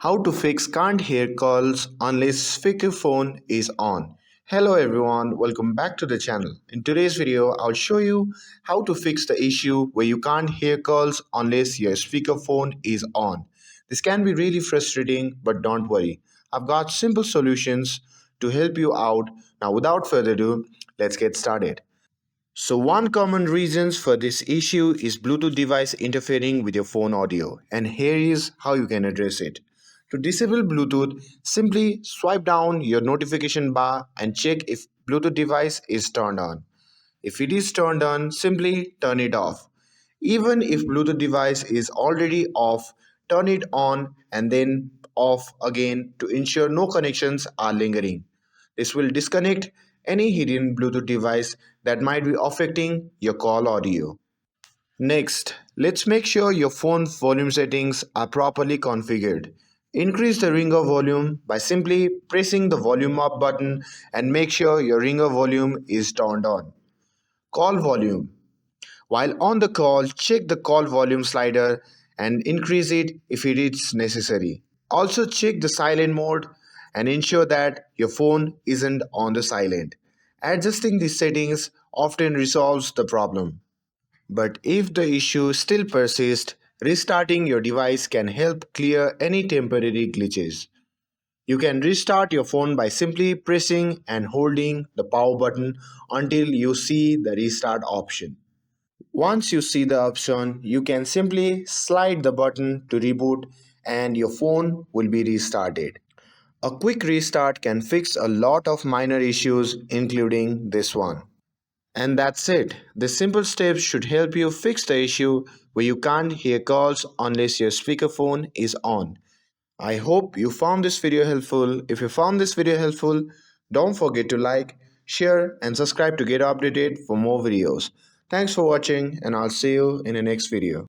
How to fix can't hear calls unless speakerphone is on. Hello everyone, welcome back to the channel. In today's video, I'll show you how to fix the issue where you can't hear calls unless your speakerphone is on. This can be really frustrating, but don't worry. I've got simple solutions to help you out. Now without further ado, let's get started. So one common reasons for this issue is Bluetooth device interfering with your phone audio, and here is how you can address it. To disable Bluetooth, simply swipe down your notification bar and check if Bluetooth device is turned on. If it is turned on, simply turn it off. Even if Bluetooth device is already off, turn it on and then off again to ensure no connections are lingering. This will disconnect any hidden Bluetooth device that might be affecting your call audio. Next, let's make sure your phone's volume settings are properly configured. Increase the ringer volume by simply pressing the volume up button and make sure your ringer volume is turned on. Call volume. While on the call, check the call volume slider and increase it if it is necessary. Also check the silent mode and ensure that your phone isn't on the silent. Adjusting these settings often resolves the problem. But if the issue still persists, restarting your device can help clear any temporary glitches. You can restart your phone by simply pressing and holding the power button until you see the restart option. Once you see the option, you can simply slide the button to reboot and your phone will be restarted. A quick restart can fix a lot of minor issues, including this one. And that's it. This simple steps should help you fix the issue where you can't hear calls unless your speakerphone is on. I hope you found this video helpful. If you found this video helpful, don't forget to like, share, and subscribe to get updated for more videos. Thanks for watching, and I'll see you in the next video.